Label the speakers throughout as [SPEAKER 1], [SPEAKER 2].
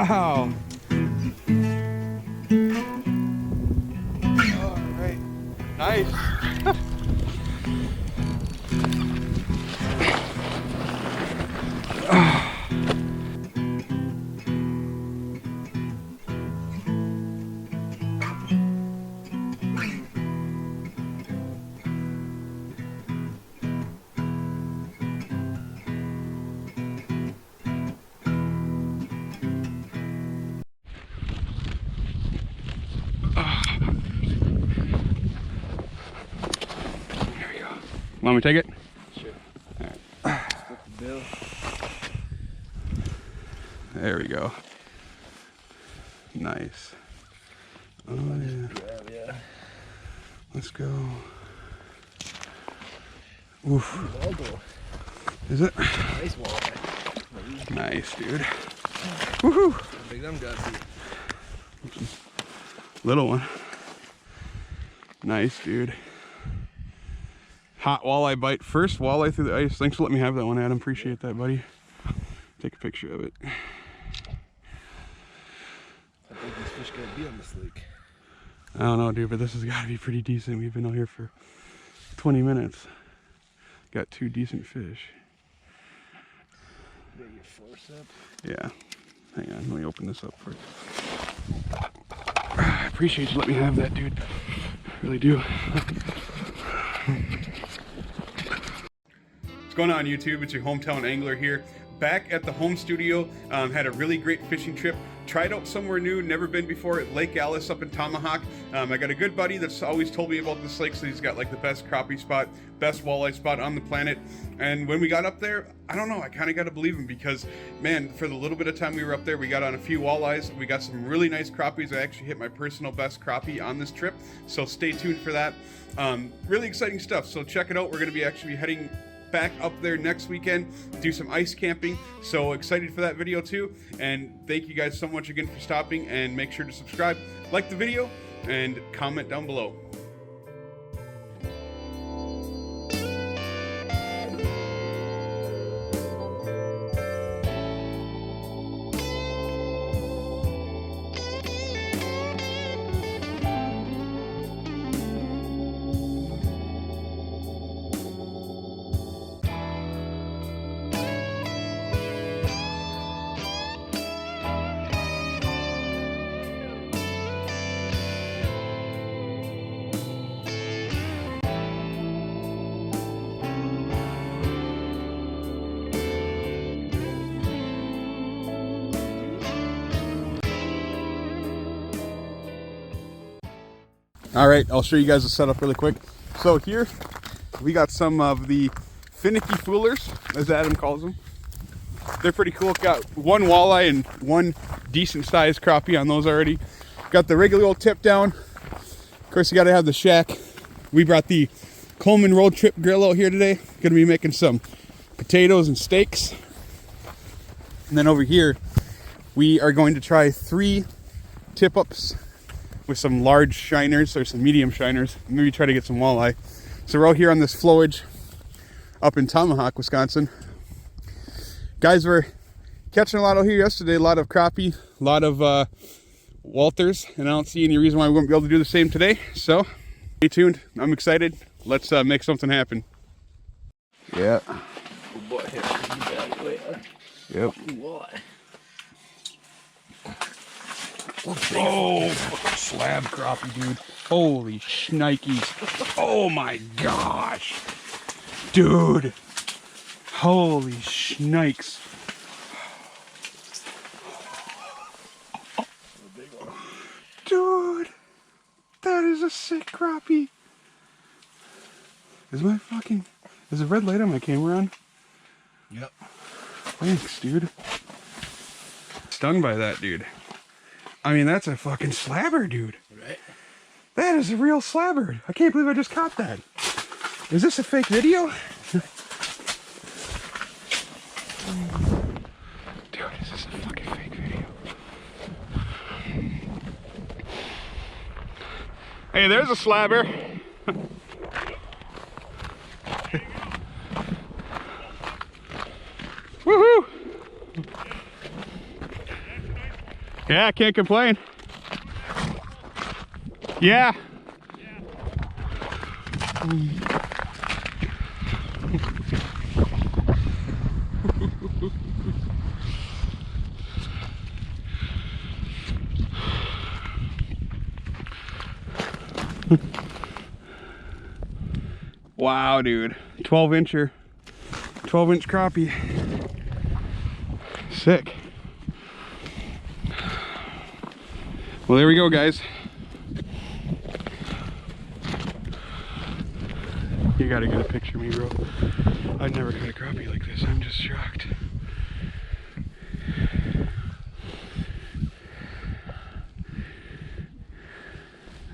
[SPEAKER 1] Wow. All right. Nice. Want me to take it?
[SPEAKER 2] Sure.
[SPEAKER 1] All right.
[SPEAKER 2] The bill.
[SPEAKER 1] There we go. Nice. Oh yeah.
[SPEAKER 2] Grab, yeah.
[SPEAKER 1] Let's go. Oof.
[SPEAKER 2] Logo.
[SPEAKER 1] Is it?
[SPEAKER 2] Nice walleye.
[SPEAKER 1] Nice, dude. Woohoo!
[SPEAKER 2] How big them got to be.
[SPEAKER 1] Little one. Nice, dude. Hot walleye bite. First walleye through the ice. Thanks for letting me have that one, Adam. Appreciate that, buddy. Take a picture of it.
[SPEAKER 2] I think this fish gonna be on this lake.
[SPEAKER 1] I don't know, dude, but this has got to be pretty decent. We've been out here for 20 minutes. Got 2 decent fish.
[SPEAKER 2] Got your forceps?
[SPEAKER 1] Yeah. Hang on, let me open this up for you. I appreciate you letting me have that, dude. I really do. What's going on, YouTube? It's your hometown angler here. Back at the home studio. Had a really great fishing trip. Tried out somewhere new, never been before, at Lake Alice up in Tomahawk. I got a good buddy that's always told me about this lake, so he's got like the best crappie spot, best walleye spot on the planet. And when we got up there, I don't know, I kind of got to believe him because, man, for the little bit of time we were up there, we got on a few walleyes. We got some really nice crappies. I actually hit my personal best crappie on this trip, so stay tuned for that. Really exciting stuff, so check it out. We're going to be actually heading back up there next weekend, do some ice camping, so excited for that video too. And thank you guys so much again for stopping, and make sure to subscribe, like the video, and comment down below. All right, I'll show you guys the setup really quick. So here, we got some of the Finicky foolers, as Adam calls them. They're pretty cool. Got 1 walleye and 1 decent sized crappie on those already. Got the regular old tip down. Of course, you gotta have the shack. We brought the Coleman Roadtrip grill out here today. Gonna be making some potatoes and steaks. And then over here, we are going to try 3 tip-ups with some large shiners or some medium shiners. Maybe try to get some walleye. So we're out here on this flowage up in Tomahawk, Wisconsin. Guys were catching a lot out here yesterday, a lot of crappie, a lot of Walters, and I don't see any reason why we wouldn't be able to do the same today. So stay tuned. I'm excited. Let's make something happen. Yeah.
[SPEAKER 2] Oh boy, here.
[SPEAKER 1] Yep.
[SPEAKER 2] Walleye.
[SPEAKER 1] Oh, slab crappie, dude. Holy shnikes. Oh my gosh. Dude. Holy shnikes. Dude. That is a sick crappie. Is the red light on my camera on?
[SPEAKER 2] Yep.
[SPEAKER 1] Thanks, dude. Stung by that, dude. I mean, that's a fucking slabber, dude.
[SPEAKER 2] Right?
[SPEAKER 1] That is a real slabber. I can't believe I just caught that. Is this a fake video? Dude, is this a fucking fake video? Hey, there's a slabber. Woohoo! Yeah, I can't complain. Yeah. Wow, dude. 12-incher. 12-inch crappie. Sick. Well, there we go, guys. You gotta get a picture of me, bro. I've never caught a crappie like this. I'm just shocked.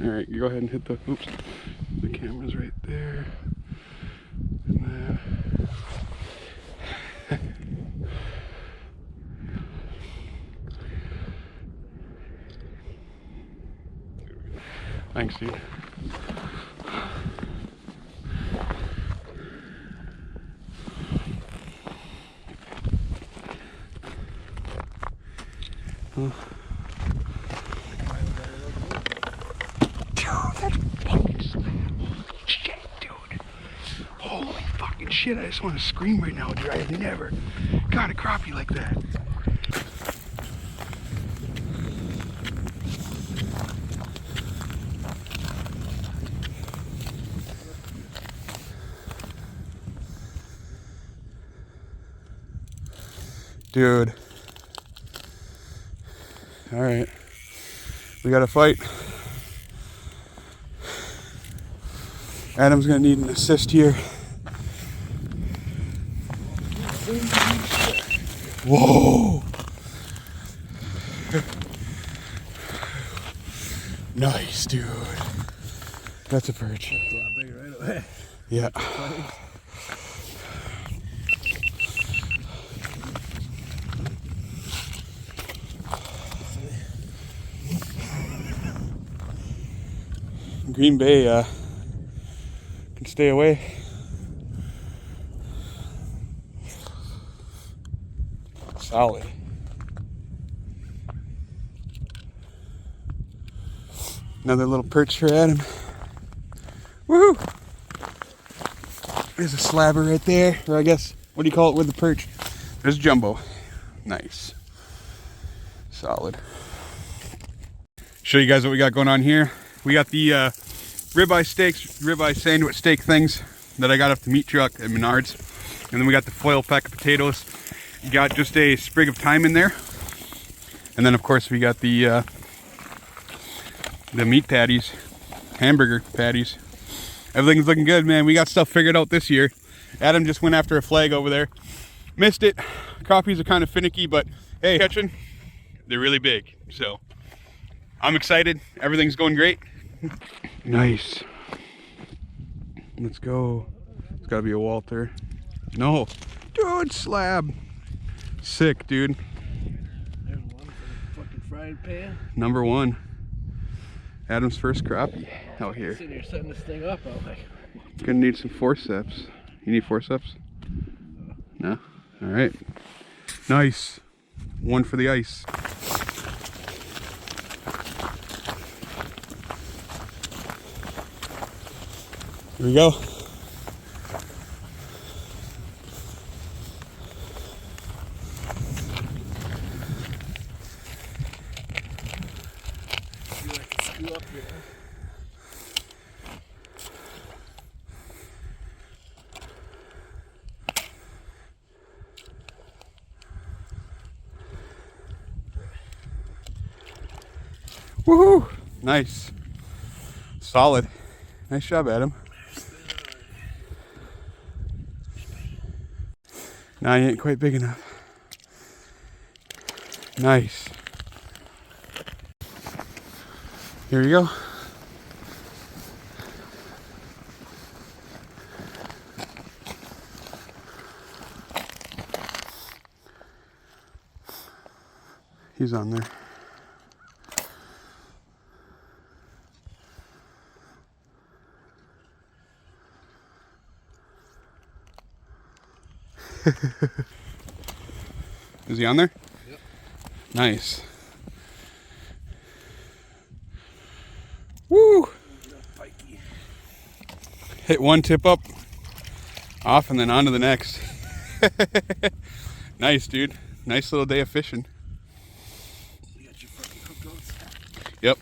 [SPEAKER 1] All right, you go ahead and hit the, oops, the camera's right there. And thanks, dude. Dude, that's fucking shit, dude. Holy fucking shit, I just want to scream right now, dude. I have never got a crappie like that. Dude. All right. We got to fight. Adam's going to need an assist here. Whoa. Nice, dude. That's a perch.
[SPEAKER 2] That's a lot bigger right away.
[SPEAKER 1] Yeah. Green Bay can stay away. Solid. Another little perch for Adam. Woohoo! There's a slabber right there, or I guess, what do you call it with the perch? There's jumbo. Nice. Solid. Show you guys what we got going on here. We got the ribeye steaks, ribeye sandwich steak things that I got off the meat truck at Menards. And then we got the foil pack of potatoes. You got just a sprig of thyme in there. And then of course we got the meat patties, hamburger patties. Everything's looking good, man. We got stuff figured out this year. Adam just went after a flag over there. Missed it. Crappies are kind of finicky, but hey, catching, they're really big. So I'm excited. Everything's going great. Nice. Let's go. It's gotta be a Walter. No. Dude, slab. Sick, dude.
[SPEAKER 2] There's one for the fucking frying pan.
[SPEAKER 1] Number one. Adam's first crappie out here.
[SPEAKER 2] Sitting here setting this thing up, I'm like,
[SPEAKER 1] Gonna need some forceps. You need forceps? No? Alright. Nice. One for the ice. Here we go.
[SPEAKER 2] feel like I screw up here.
[SPEAKER 1] Woohoo! Nice. Solid. Nice job, Adam. Nah, you ain't quite big enough. Nice. Here you go. He's on there. Is he on there?
[SPEAKER 2] Yep.
[SPEAKER 1] Nice. Woo!
[SPEAKER 2] Pikey.
[SPEAKER 1] Hit one tip up, off, and then on to the next. Nice, dude. Nice little day of fishing.
[SPEAKER 2] You got your fucking cookouts.
[SPEAKER 1] Yep.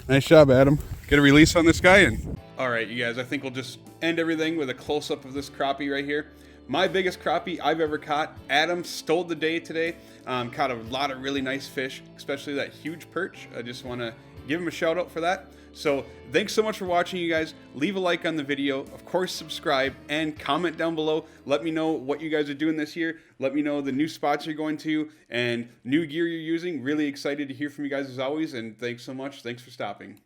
[SPEAKER 1] Nice job, Adam. Get a release on this guy. And all right, you guys, I think we'll just end everything with a close-up of this crappie right here. My biggest crappie I've ever caught. Adam stole the day today. Caught a lot of really nice fish, especially that huge perch. I just want to give him a shout out for that. So thanks so much for watching, you guys. Leave a like on the video. Of course, subscribe and comment down below. Let me know what you guys are doing this year. Let me know the new spots you're going to and new gear you're using. Really excited to hear from you guys as always. And thanks so much. Thanks for stopping.